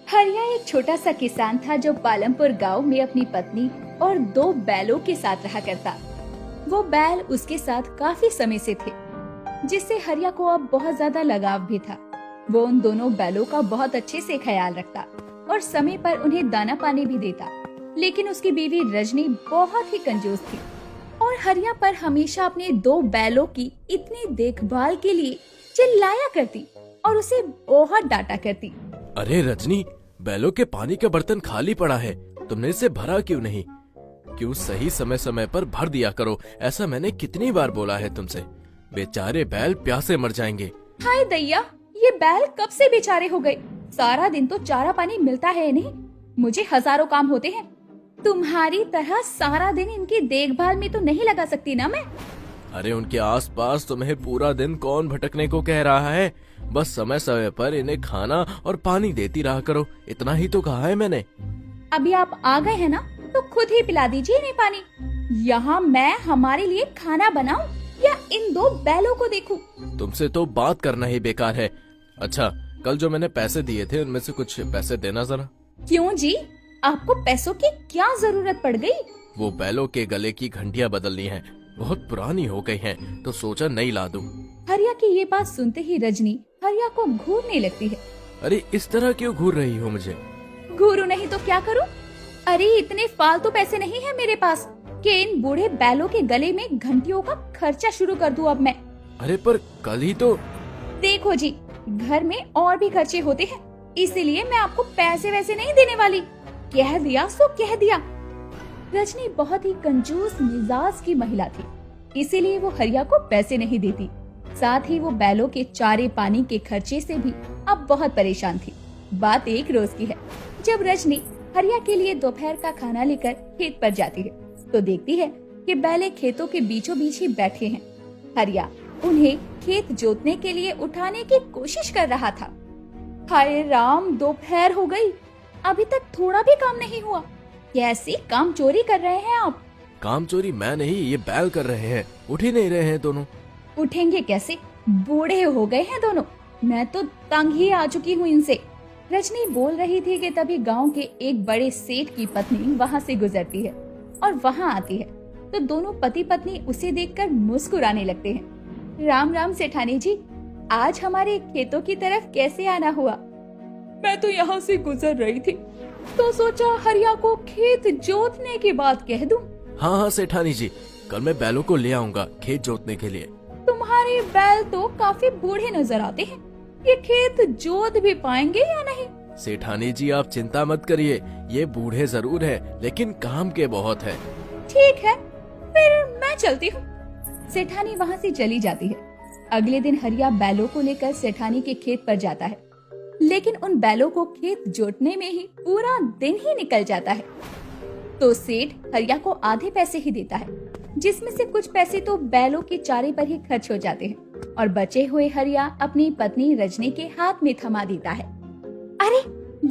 हरिया एक छोटा सा किसान था जो पालमपुर गांव में अपनी पत्नी और 2 बैलों के साथ रहा करता। वो बैल उसके साथ काफी समय से थे, जिससे हरिया को अब बहुत ज्यादा लगाव भी था। वो उन दोनों बैलों का बहुत अच्छे से ख्याल रखता और समय पर उन्हें दाना पानी भी देता। लेकिन उसकी बीवी रजनी बहुत ही कंजूस थी और हरिया पर हमेशा अपने 2 बैलों की इतनी देखभाल के लिए चिल्लाया करती और उसे बहुत डांटा करती। अरे रजनी, बैलों के पानी का बर्तन खाली पड़ा है, तुमने इसे भरा क्यों नहीं? क्यों सही समय समय पर भर दिया करो, ऐसा मैंने कितनी बार बोला है तुमसे। बेचारे बैल प्यासे मर जाएंगे। हाय दैया, ये बैल कब से बेचारे हो गए? सारा दिन तो चारा पानी मिलता है नहीं, मुझे हजारों काम होते हैं। तुम्हारी तरह सारा दिन इनकी देखभाल में तो नहीं लगा सकती ना मैं। अरे उनके आसपास तुम्हें पूरा दिन कौन भटकने को कह रहा है? बस समय समय पर इन्हें खाना और पानी देती रहा करो, इतना ही तो कहा है मैंने। अभी आप आ गए हैं ना, तो खुद ही पिला दीजिए इन्हें पानी। यहाँ मैं हमारे लिए खाना बनाऊं या इन 2 बैलों को देखूं? तुमसे तो बात करना ही बेकार है। अच्छा, कल जो मैंने पैसे दिए थे उनमें से कुछ पैसे देना जरा। क्यों जी, आपको पैसों की क्या जरूरत पड़ गई? वो बैलों के गले की घंटियां बदलनी है, बहुत पुरानी हो गई हैं, तो सोचा नई ला दूं। हरिया की ये बात सुनते ही रजनी हरिया को घूरने लगती है। अरे इस तरह क्यों घूर रही हो मुझे? घूरू नहीं तो क्या करूं? अरे इतने फालतू पैसे नहीं है मेरे पास कि इन बूढ़े बैलों के गले में घंटियों का खर्चा शुरू कर दूं अब मैं। अरे पर कल ही तो। देखो जी, घर में और भी खर्चे होते हैं, इसीलिए मैं आपको पैसे वैसे नहीं देने वाली। कह दिया सो कह दिया। रजनी बहुत ही कंजूस मिजाज की महिला थी, इसीलिए वो हरिया को पैसे नहीं देती। साथ ही वो बैलों के चारे पानी के खर्चे से भी अब बहुत परेशान थी। बात एक रोज की है, जब रजनी हरिया के लिए दोपहर का खाना लेकर खेत पर जाती है तो देखती है कि बैले खेतों के बीचों बीच ही बैठे हैं। हरिया उन्हें खेत जोतने के लिए उठाने की कोशिश कर रहा था। हाय राम, दोपहर हो गई, अभी तक थोड़ा भी काम नहीं हुआ। कैसी काम चोरी कर रहे हैं आप? काम चोरी मैं नहीं, ये बैल कर रहे हैं। उठ ही नहीं रहे हैं दोनों। उठेंगे कैसे? बूढ़े हो गए हैं दोनों, मैं तो तंग ही आ चुकी हूँ इनसे। रजनी बोल रही थी कि तभी गांव के एक बड़े सेठ की पत्नी वहाँ से गुजरती है और वहाँ आती है तो दोनों पति पत्नी उसे देखकर मुस्कुराने लगते हैं। राम राम सेठानी जी, आज हमारे खेतों की तरफ कैसे आना हुआ? मैं तो यहाँ से गुजर रही थी तो सोचा हरिया को खेत जोतने की बात कह दूं। हाँ हाँ सेठानी जी, कल मैं बैलों को ले आऊंगा खेत जोतने के लिए। तुम्हारे बैल तो काफी बूढ़े नजर आते हैं, ये खेत जोत भी पाएंगे या नहीं? सेठानी जी आप चिंता मत करिए, ये बूढ़े जरूर है लेकिन काम के बहुत है। ठीक है, फिर मैं चलती हूँ। सेठानी वहाँ से चली जाती है। अगले दिन हरिया बैलों को लेकर सेठानी के खेत पर जाता है, लेकिन उन बैलों को खेत जोतने में ही पूरा दिन ही निकल जाता है। तो सेठ हरिया को आधे पैसे ही देता है, जिसमें से कुछ पैसे तो बैलों के चारे पर ही खर्च हो जाते हैं और बचे हुए हरिया अपनी पत्नी रजनी के हाथ में थमा देता है। अरे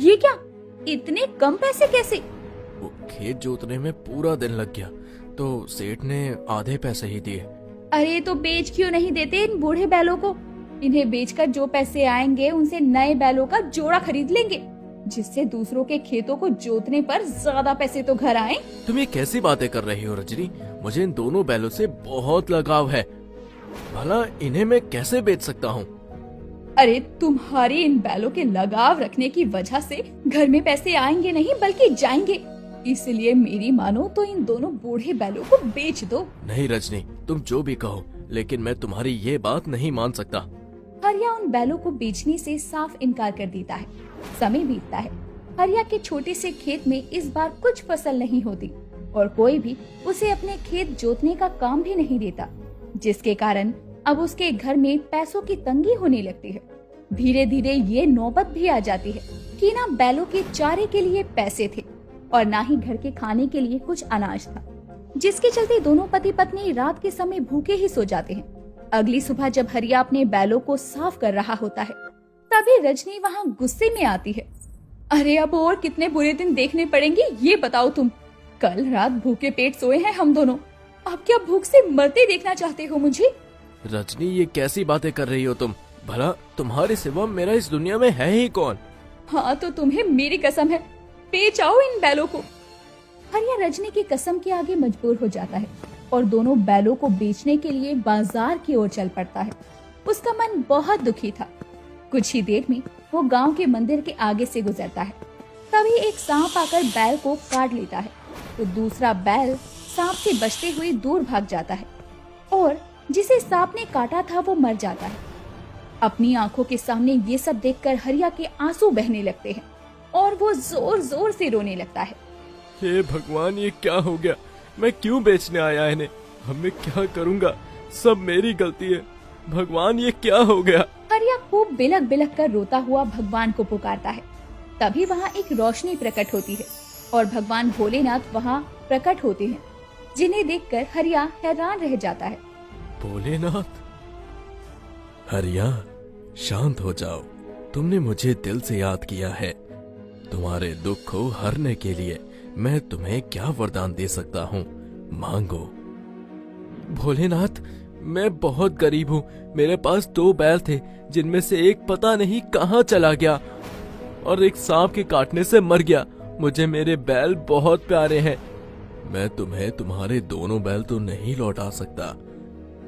ये क्या, इतने कम पैसे कैसे? वो खेत जोतने में पूरा दिन लग गया तो सेठ ने आधे पैसे ही दिए। अरे तो बेच क्यों नहीं देते इन बूढ़े बैलों को? इन्हें बेचकर जो पैसे आएंगे उनसे नए बैलों का जोड़ा खरीद लेंगे, जिससे दूसरों के खेतों को जोतने पर ज्यादा पैसे तो घर आए। तुम ये कैसी बातें कर रही हो रजनी? मुझे इन दोनों बैलों से बहुत लगाव है, भला इन्हें मैं कैसे बेच सकता हूँ? अरे तुम्हारी इन बैलों के लगाव रखने की वजह से घर में पैसे आएंगे नहीं बल्कि जाएंगे, इसलिए मेरी मानो तो इन दोनों बूढ़े बैलों को बेच दो। नहीं रजनी, तुम जो भी कहो, लेकिन मैं तुम्हारी ये बात नहीं मान सकता। हरिया उन बैलों को बेचने से साफ इनकार कर देता है। समय बीतता है, हरिया के छोटे से खेत में इस बार कुछ फसल नहीं होती और कोई भी उसे अपने खेत जोतने का काम भी नहीं देता, जिसके कारण अब उसके घर में पैसों की तंगी होने लगती है। धीरे धीरे ये नौबत भी आ जाती है कि ना बैलों के चारे के लिए पैसे थे और ना ही घर के खाने के लिए कुछ अनाज था, जिसके चलते दोनों पति पत्नी रात के समय भूखे ही सो जाते हैं। अगली सुबह जब हरिया अपने बैलों को साफ कर रहा होता है, तभी रजनी वहाँ गुस्से में आती है। अरे अब और कितने बुरे दिन देखने पड़ेंगे ये बताओ तुम? कल रात भूखे पेट सोए हैं हम दोनों, अब क्या भूख से मरते देखना चाहते हो मुझे? रजनी ये कैसी बातें कर रही हो तुम? भला तुम्हारे सिवा मेरा इस दुनिया में है ही कौन? हाँ तो तुम्हें मेरी कसम है, बेच आओ इन बैलों को। हरिया रजनी की कसम के आगे मजबूर हो जाता है और दोनों बैलों को बेचने के लिए बाजार की ओर चल पड़ता है। उसका मन बहुत दुखी था। कुछ ही देर में वो गांव के मंदिर के आगे से गुजरता है। तभी एक सांप आकर बैल को काट लेता है तो दूसरा बैल सांप से बचते हुए दूर भाग जाता है और जिसे सांप ने काटा था वो मर जाता है। अपनी आंखों के सामने ये सब देखकर हरिया के आंसू बहने लगते हैं और वो जोर जोर से रोने लगता है। हे भगवान, ये क्या हो गया? मैं क्यों बेचने आया इन्हें? अब मैं क्या करूंगा? सब मेरी गलती है। भगवान, ये क्या हो गया? हरिया खूब बिलक बिलक कर रोता हुआ भगवान को पुकारता है। तभी वहाँ एक रोशनी प्रकट होती है और भगवान भोलेनाथ वहाँ प्रकट होते हैं, जिन्हें देखकर हरिया हैरान रह जाता है। भोलेनाथ? हरिया, शांत हो जाओ। तुमने मुझे दिल से याद किया है। तुम्हारे दुख को हरने के लिए मैं तुम्हें क्या वरदान दे सकता हूँ, मांगो। भोलेनाथ, मैं बहुत गरीब हूँ। मेरे पास 2 बैल थे, जिनमें से एक पता नहीं कहाँ चला गया और एक सांप के काटने से मर गया। मुझे मेरे बैल बहुत प्यारे हैं। मैं तुम्हें तुम्हारे दोनों बैल तो नहीं लौटा सकता,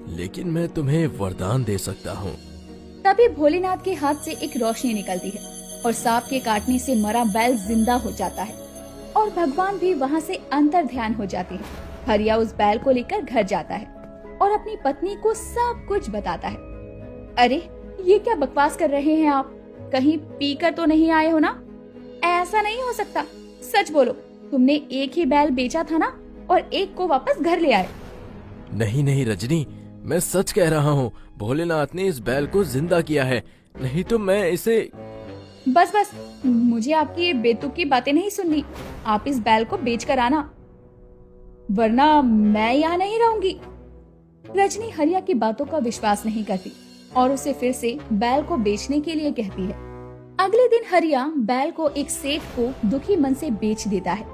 लेकिन मैं तुम्हें वरदान दे सकता हूँ। तभी भोलेनाथ के हाथ से एक रोशनी निकलती है और सांप के काटने से मरा बैल जिंदा हो जाता है और भगवान भी वहाँ से अंतर ध्यान हो जाते हैं। हरिया उस बैल को लेकर घर जाता है और अपनी पत्नी को सब कुछ बताता है। अरे ये क्या बकवास कर रहे हैं आप? कहीं पीकर तो नहीं आए हो ना? ऐसा नहीं हो सकता, सच बोलो। तुमने एक ही बैल बेचा था ना और एक को वापस घर ले आए? नहीं नहीं रजनी, मैं सच कह रहा हूँ। भोलेनाथ ने इस बैल को जिंदा किया है, नहीं तो मैं इसे। बस बस, मुझे आपकी बेतुकी बातें नहीं सुननी। आप इस बैल को बेच कर आना, वरना मैं यहाँ नहीं रहूंगी। रजनी हरिया की बातों का विश्वास नहीं करती और उसे फिर से बैल को बेचने के लिए कहती है। अगले दिन हरिया बैल को एक सेठ को दुखी मन से बेच देता है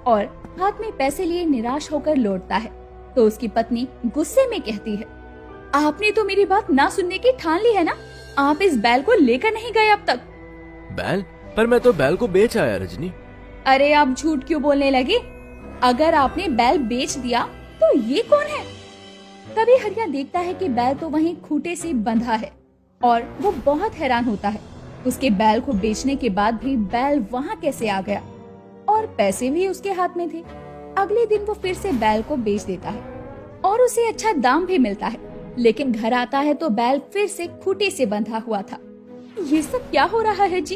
और हाथ में पैसे लिए निराश होकर लौटता है तो उसकी पत्नी गुस्से में कहती है, आपने तो मेरी बात ना सुनने की ठान ली है ना? आप इस बैल को लेकर नहीं गए अब तक। बैल? पर मैं तो बैल को बेच आया रजनी। अरे आप झूठ क्यों बोलने लगे? अगर आपने बैल बेच दिया तो ये कौन है? तभी हरिया देखता है कि बैल तो वहीं खूंटे से बंधा है और वो बहुत हैरान होता है। उसके बैल को बेचने के बाद भी बैल वहाँ कैसे आ गया और पैसे भी उसके हाथ में थे। अगले दिन वो फिर से बैल को बेच देता है और उसे अच्छा दाम भी मिलता है, लेकिन घर आता है तो बैल फिर से खूंटे से बंधा हुआ था। ये सब क्या हो रहा है जी?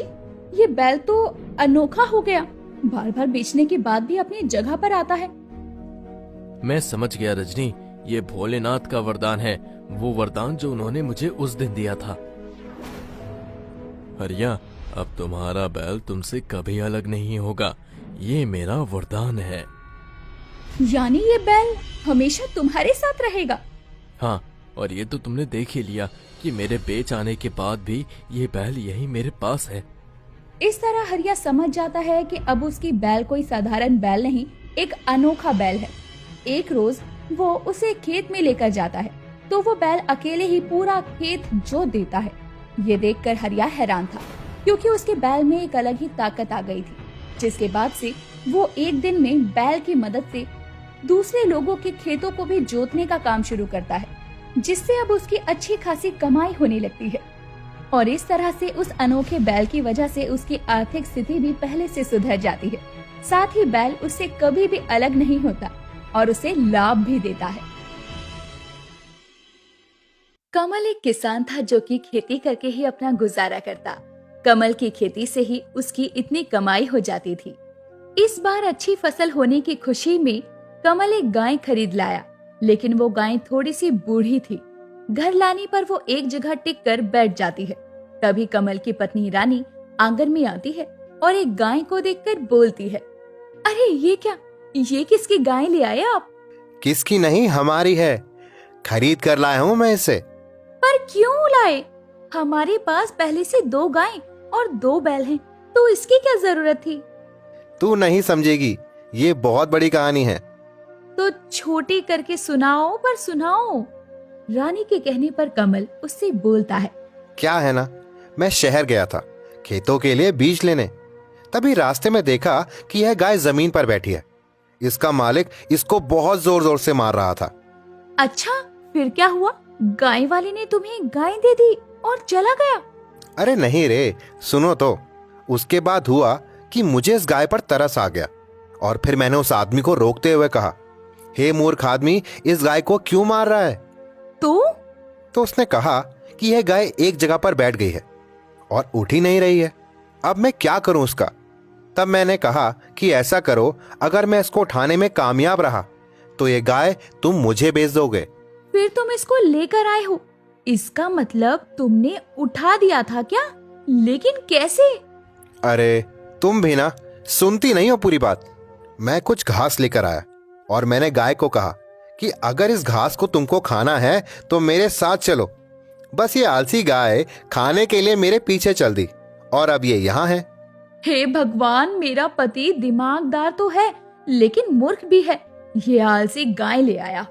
ये बैल तो अनोखा हो गया, बार बार बेचने के बाद भी अपनी जगह पर आता है। मैं समझ गया रजनी, ये भोलेनाथ का वरदान है, वो वरदान जो उन्होंने मुझे उस दिन दिया था। हरिया, अब तुम्हारा बैल तुमसे कभी अलग नहीं होगा, ये मेरा वरदान है। यानी ये बैल हमेशा तुम्हारे साथ रहेगा? हाँ, और ये तो तुमने देख ही लिया कि मेरे बेच आने के बाद भी ये बैल यही मेरे पास है। इस तरह हरिया समझ जाता है कि अब उसकी बैल कोई साधारण बैल नहीं, एक अनोखा बैल है। एक रोज वो उसे खेत में लेकर जाता है तो वो बैल अकेले ही पूरा खेत जोत देता है। ये देखकर हरिया हैरान था, क्योंकि उसके बैल में एक अलग ही ताकत आ गई थी, जिसके बाद से वो एक दिन में बैल की मदद से दूसरे लोगों के खेतों को भी जोतने का काम शुरू करता है, जिससे अब उसकी अच्छी खासी कमाई होने लगती है। और इस तरह से उस अनोखे बैल की वजह से उसकी आर्थिक स्थिति भी पहले से सुधर जाती है। साथ ही बैल उससे कभी भी अलग नहीं होता और उसे लाभ भी देता है। कमल एक किसान था जो कि खेती करके ही अपना गुजारा करता। कमल की खेती से ही उसकी इतनी कमाई हो जाती थी। इस बार अच्छी फसल होने की खुशी में कमल एक गाय खरीद लाया, लेकिन वो गाय थोड़ी सी बूढ़ी थी। घर लाने पर वो एक जगह टिक कर बैठ जाती है। तभी कमल की पत्नी रानी आंगन में आती है और एक गाय को देखकर बोलती है, अरे ये क्या, ये किसकी गाय ले आए आप? किसकी नहीं, हमारी है, खरीद कर लाया हूँ मैं इसे। पर क्यों लाए? हमारे पास पहले से 2 गाय और 2 बैल हैं, तो इसकी क्या जरूरत थी? तू नहीं समझेगी, ये बहुत बड़ी कहानी है। तो छोटी करके सुनाओ, पर सुनाओ। रानी के कहने पर कमल उससे बोलता है, क्या है ना, मैं शहर गया था, खेतों के लिए बीज लेने। तभी रास्ते में देखा कि यह गाय जमीन पर बैठी है। इसका मालिक इसको बहुत जोर जोर से मार रहा था। अच्छा, फिर क्या हुआ? गाय वाले ने तुम्हें गाय दे दी और चला गया? अरे नहीं रे, सुनो तो। उसके बाद हुआ कि मुझे इस गाय पर तरस आ गया और फिर मैंने उस आदमी को रोकते हुए कहा, हे मूर्ख आदमी, इस गाय को क्यों मार रहा है? तो उसने कहा कि यह गाय एक जगह पर बैठ गई है और उठ ही नहीं रही है। अब मैं क्या करूं उसका? तब मैंने कहा कि ऐसा करो, अगर मैं इसको उठाने में कामयाब रहा तो ये गाय तुम मुझे बेच दोगे। फिर तुम इसको लेकर आए हो? इसका मतलब तुमने उठा दिया था क्या? लेकिन कैसे? अरे तुम भी ना सुनती नहीं हो पूरी बात। मैं कुछ घास लेकर आया और मैंने गाय को कहा कि अगर इस घास को तुमको खाना है तो मेरे साथ चलो। बस ये आलसी गाय खाने के लिए मेरे पीछे चल दी और अब ये यहाँ है। हे भगवान, मेरा पति दिमागदार तो है लेकिन मूर्ख भी है। ये आलसी गाय ले आया,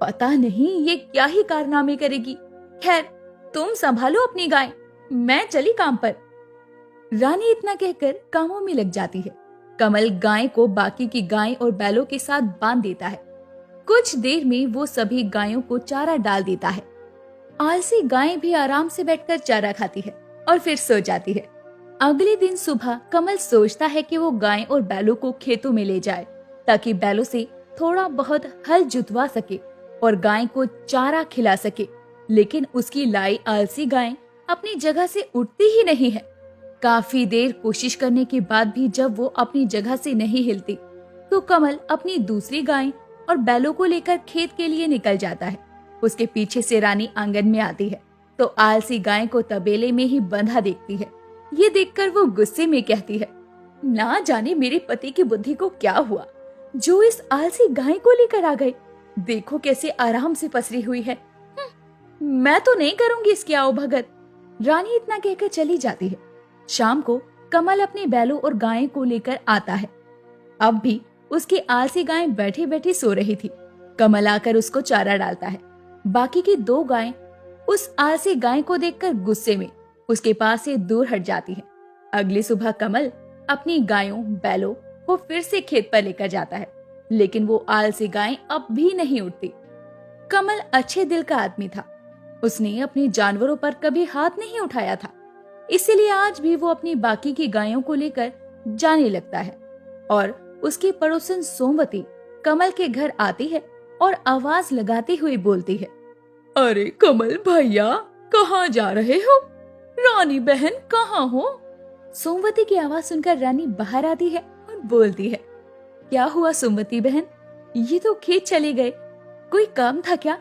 पता नहीं ये क्या ही कारनामे करेगी। खैर, तुम संभालो अपनी गाय, मैं चली काम पर। रानी इतना कहकर कामों में लग जाती है। कमल गाय को बाकी की गाय और बैलों के साथ बांध देता है। कुछ देर में वो सभी गायों को चारा डाल देता है। आलसी गाय भी आराम से बैठकर चारा खाती है और फिर सो जाती है। अगले दिन सुबह कमल सोचता है कि वो गाय और बैलों को खेतों में ले जाए ताकि बैलों से थोड़ा बहुत हल जुतवा सके और गाय को चारा खिला सके। लेकिन उसकी लाई आलसी गाय अपनी जगह से उठती ही नहीं है। काफी देर कोशिश करने के बाद भी जब वो अपनी जगह से नहीं हिलती तो कमल अपनी दूसरी गाय और बैलों को लेकर खेत के लिए निकल जाता है। उसके पीछे से रानी आंगन में आती है तो आलसी गाय को तबेले में ही बंधा देखती है। ये देखकर वो गुस्से में कहती है, ना जाने मेरे पति की बुद्धि को क्या हुआ जो इस आलसी गाय को लेकर आ गए। देखो कैसे आराम से पसरी हुई है। मैं तो नहीं करूंगी इसकी आओ भगत। रानी इतना कहकर चली जाती है। शाम को कमल अपने बैलों और गाय को लेकर आता है। अब भी उसकी आलसी गाय बैठी बैठी सो रही थी। कमल आकर उसको चारा डालता है। बाकी की दो गायें उस आलसी गाय को देखकर गुस्से में उसके पास से दूर हट जाती है। अगली सुबह कमल अपनी गायों बैलों को फिर से खेत पर लेकर जाता है, लेकिन वो आलसी गाय अब भी नहीं उठती। कमल अच्छे दिल का आदमी था। उसने अपने जानवरों पर कभी हाथ नहीं उठाया था, इसीलिए आज भी वो अपनी बाकी की गायों को लेकर जाने लगता है। और उसकी पड़ोसन सोमवती कमल के घर आती है और आवाज लगाते हुए बोलती है, अरे कमल भैया, कहाँ जा रहे हो? रानी बहन कहाँ हो? सोमवती की आवाज सुनकर रानी बाहर आती है और बोलती है, क्या हुआ सोमवती बहन, ये तो खेत चले गए, कोई काम था क्या?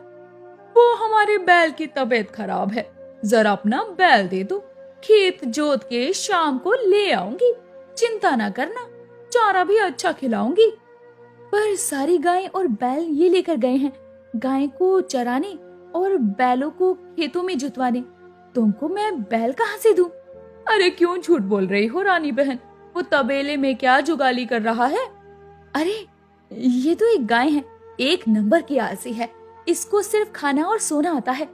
वो हमारे बैल की तबीयत खराब है, जरा अपना बैल दे दो, खेत जोत के शाम को ले आऊंगी, चिंता ना करना, चारा भी अच्छा खिलाऊंगी। पर सारी गाय और बैल ये लेकर गए हैं, गाय को चराने और बैलों को खेतों में जुतवाने। तुमको मैं बैल कहाँ से दूं? अरे क्यों झूठ बोल रही हो रानी बहन, वो तबेले में क्या जुगाली कर रहा है? अरे ये तो एक गाय है, एक नंबर की आलसी है, इसको सिर्फ खाना और सोना आता है।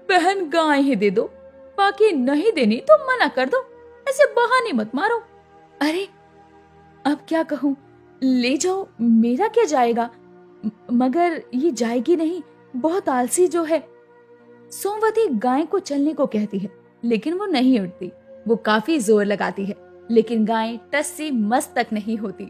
बहन गाय ही दे दो, बाकी नहीं देनी तो मना कर दो, ऐसे बहाने मत मारो। अरे अब क्या कहूँ, ले जाओ, मेरा क्या जाएगा, मगर ये जाएगी नहीं, बहुत आलसी जो है। सोमवती गाय को चलने को कहती है लेकिन वो नहीं उठती। वो काफी जोर लगाती है लेकिन गाय टस से मस तक नहीं होती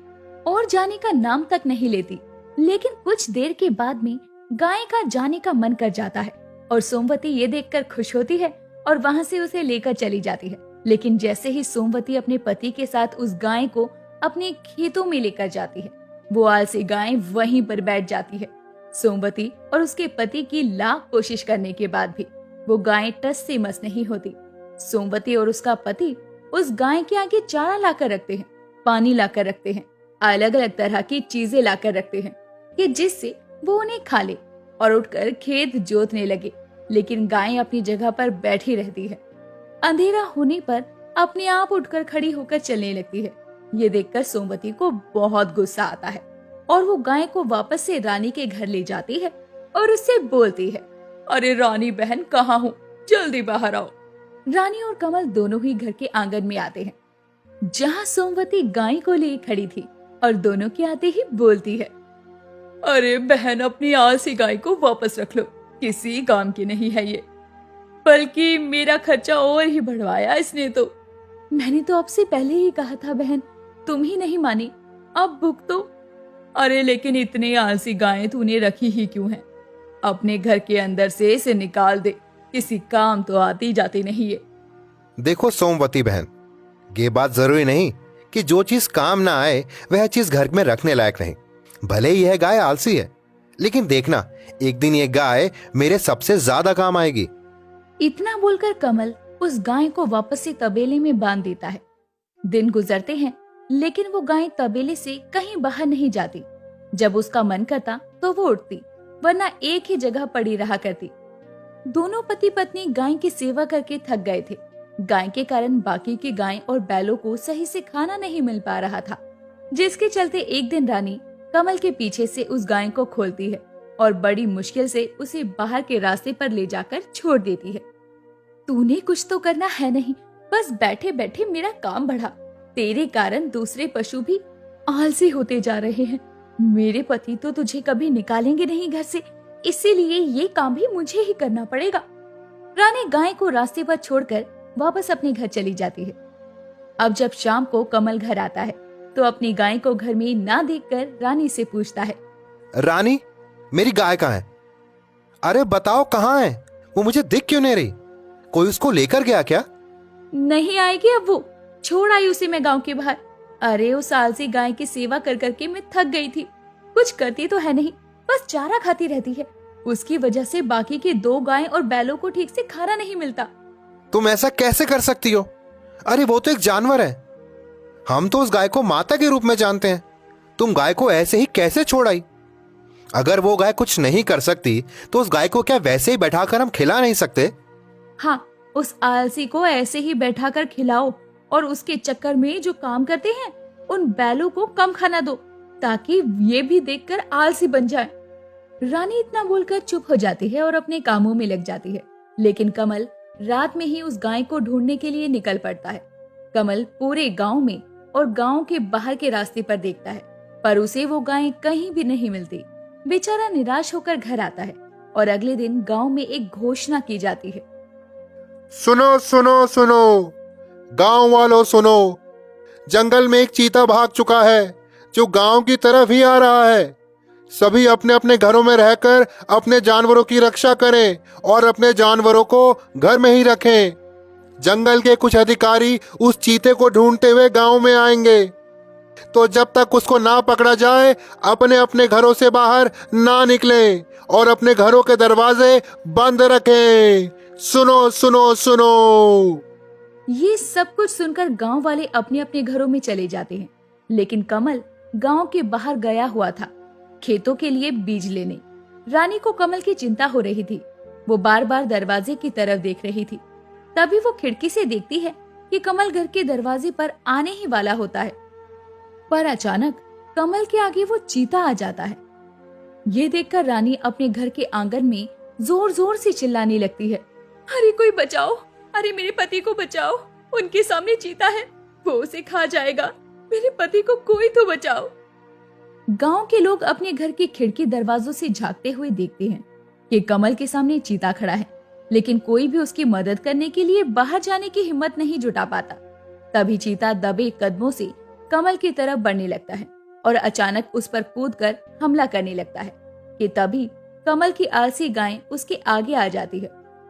और जाने का नाम तक नहीं लेती। लेकिन कुछ देर के बाद में गाय का जाने का मन कर जाता है और सोमवती ये देखकर खुश होती है और वहां से उसे लेकर चली जाती है। लेकिन जैसे ही सोमवती अपने पति के साथ उस गाय को अपने खेतों में लेकर जाती है, वो आलसी गाय वहीं पर बैठ जाती है। सोमवती और उसके पति की लाख कोशिश करने के बाद भी वो गाय टस से मस नहीं होती। सोमवती और उसका पति उस गाय के आगे चारा लाकर रखते हैं, पानी लाकर रखते हैं, अलग अलग तरह की चीजें लाकर रखते हैं कि जिससे वो उन्हें खा ले और उठकर खेत जोतने लगे। लेकिन गाय अपनी जगह पर बैठी रहती है। अंधेरा होने पर अपने आप उठकर खड़ी होकर चलने लगती है। ये देखकर सोमवती को बहुत गुस्सा आता है और वो गाय को वापस से रानी के घर ले जाती है और उससे बोलती है, अरे रानी बहन कहाँ हो, जल्दी बाहर आओ। रानी और कमल दोनों ही घर के आंगन में आते हैं, जहाँ सोमवती गाय को लिए खड़ी थी और दोनों के आते ही बोलती है, अरे बहन, अपनी आलसी गाय को वापस रख लो, किसी काम की नहीं है ये, बल्कि मेरा खर्चा और ही बढ़वाया इसने तो। मैंने तो आपसे पहले ही कहा था बहन, तुम ही नहीं मानी, अब भुगतो। अरे लेकिन इतनी आलसी गायें तूने रखी ही क्यों है? अपने घर के अंदर से इसे निकाल दे, किसी काम तो आती जाती नहीं है। देखो सोमवती बहन, ये बात जरूरी नहीं कि जो चीज काम ना आए वह चीज घर में रखने लायक नहीं। भले ही यह गाय आलसी है, लेकिन देखना एक दिन ये गाय मेरे सबसे ज्यादा काम आएगी। इतना बोलकर कमल उस गाय को वापस से तबेले में बांध देता है। दिन गुजरते हैं, लेकिन वो गाय तबेले से कहीं बाहर नहीं जाती। जब उसका मन करता तो वो उठती, वरना एक ही जगह पड़ी रहा करती। दोनों पति पत्नी गाय की सेवा करके थक गए थे। गाय के कारण बाकी की गाय और बैलों को सही से खाना नहीं मिल पा रहा था, जिसके चलते एक दिन रानी कमल के पीछे से उस गाय को खोलती है और बड़ी मुश्किल से उसे बाहर के रास्ते पर ले जाकर छोड़ देती है। तूने कुछ तो करना है नहीं, बस बैठे बैठे मेरा काम बढ़ा। तेरे कारण दूसरे पशु भी आलसी होते जा रहे हैं। मेरे पति तो तुझे कभी निकालेंगे नहीं घर से, इसीलिए ये काम भी मुझे ही करना पड़ेगा। रानी गाय को रास्ते पर छोड़कर वापस अपने घर चली जाती है। अब जब शाम को कमल घर आता है तो अपनी गाय को घर में ना देखकर रानी से पूछता है, रानी, मेरी गाय कहाँ है? अरे बताओ कहाँ है? वो मुझे दिख क्यों नहीं रही? कोई उसको लेकर गया क्या? नहीं आएगी अब वो, छोड़ आई उसे मैं गांव के बाहर। अरे उस आलसी गाय की सेवा कर करके मैं थक गई थी। कुछ करती तो है नहीं, बस चारा खाती रहती है। उसकी वजह से बाकी के 2 गाय और बैलों को ठीक से खाना नहीं मिलता। तुम ऐसा कैसे कर सकती हो? अरे वो तो एक जानवर है। हम तो उस गाय को माता के रूप में जानते हैं। तुम गाय को ऐसे ही कैसे छोड़ आई? अगर वो गाय कुछ नहीं कर सकती तो उस गाय को क्या वैसे ही बैठाकर हम खिला नहीं सकते? हाँ, उस आलसी को ऐसे ही बैठाकर खिलाओ और उसके चक्कर में जो काम करते हैं उन बैलों को कम खाना दो, ताकि ये भी देखकर आलसी बन जाए। रानी इतना बोलकर चुप हो जाती है और अपने कामों में लग जाती है। लेकिन कमल रात में ही उस गाय को ढूंढने के लिए निकल पड़ता है। कमल पूरे गांव में और गांव के बाहर के रास्ते पर देखता है, पर उसे वो गाय कहीं भी नहीं मिलती। बेचारा निराश होकर घर आता है और अगले दिन गांव में एक घोषणा की जाती है। सुनो सुनो सुनो, गांव वालों सुनो, जंगल में एक चीता भाग चुका है जो गांव की तरफ ही आ रहा है। सभी अपने अपने घरों में रहकर अपने जानवरों की रक्षा करें और अपने जानवरों को घर में ही रखें। जंगल के कुछ अधिकारी उस चीते को ढूंढते हुए गांव में आएंगे, तो जब तक उसको ना पकड़ा जाए अपने अपने घरों से बाहर ना निकलें और अपने घरों के दरवाजे बंद रखें। सुनो सुनो सुनो। ये सब कुछ सुनकर गांव वाले अपने अपने घरों में चले जाते हैं। लेकिन कमल गांव के बाहर गया हुआ था खेतों के लिए बीज लेने। रानी को कमल की चिंता हो रही थी। वो बार बार दरवाजे की तरफ देख रही थी। तभी वो खिड़की से देखती है कि कमल घर के दरवाजे पर आने ही वाला होता है, पर अचानक कमल के आगे वो चीता आ जाता है। ये देखकर रानी अपने घर के आंगन में जोर जोर से चिल्लाने लगती है, अरे कोई बचाओ, अरे मेरे पति को बचाओ, उनके सामने चीता है, वो उसे खा जाएगा, मेरे पति को कोई तो बचाओ। गांव के लोग अपने घर की खिड़की दरवाजों से झांकते हुए देखते हैं कि कमल के सामने चीता खड़ा है, लेकिन कोई भी उसकी मदद करने के लिए बाहर जाने की हिम्मत नहीं जुटा पाता। तभी चीता दबे कदमों से कमल की तरफ बढ़ने लगता है और अचानक उस पर कूदकर हमला करने लगता है कि तभी कमल की आलसी गाय उसके आगे आ जाती है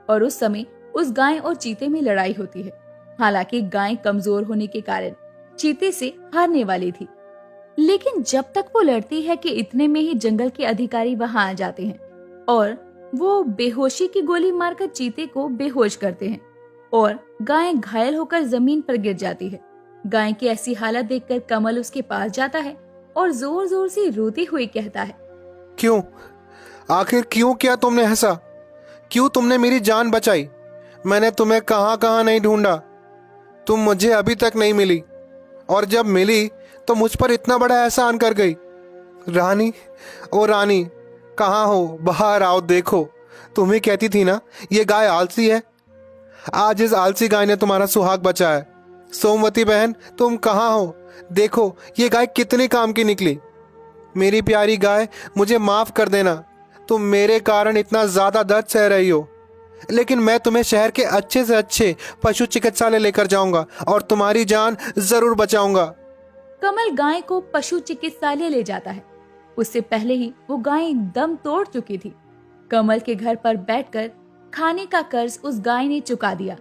और उस समय उस गाय और चीते में लड़ाई होती है। हालांकि गाय कमजोर होने के कारण चीते से हारने वाली थी, लेकिन जब तक वो लड़ती है कि इतने में ही जंगल के अधिकारी वहां आ जाते हैं और वो बेहोशी की गोली मारकर चीते को बेहोश करते हैं और गाय घायल होकर जमीन पर गिर जाती है। गाय की ऐसी हालत देखकर कमल उसके पास जाता है और जोर जोर से रोते हुए कहता है, क्यों, आखिर क्यों किया तुमने ऐसा? क्यों तुमने मेरी जान बचाई? मैंने तुम्हें कहां कहां नहीं ढूंढा, तुम मुझे अभी तक नहीं मिली, और जब मिली तो मुझ पर इतना बड़ा एहसान कर गई। रानी, ओ रानी, कहाँ हो? बाहर आओ, देखो। तुम ही कहती थी ना ये गाय आलसी है। आज इस आलसी गाय ने तुम्हारा सुहाग बचा है। सोमवती बहन, तुम कहाँ हो? देखो ये गाय कितनी काम की निकली। मेरी प्यारी गाय, मुझे माफ कर देना, तुम मेरे कारण इतना ज्यादा दर्द सह रही हो, लेकिन मैं तुम्हें शहर के अच्छे से अच्छे पशु चिकित्सालय लेकर जाऊंगा और तुम्हारी जान जरूर बचाऊंगा। कमल गाय को पशु चिकित्सालय ले जाता है। उससे पहले ही वो गाय दम तोड़ चुकी थी। कमल के घर पर बैठकर खाने का कर्ज उस गाय ने चुका दिया,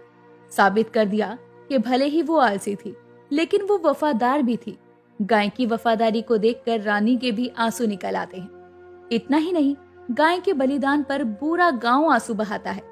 साबित कर दिया कि भले ही वो आलसी थी, लेकिन वो वफादार भी थी। गाय की वफादारी को देखकर रानी के भी आंसू निकल आते हैं। इतना ही नहीं, गाय के बलिदान पर पूरा गांव आंसू बहाता है।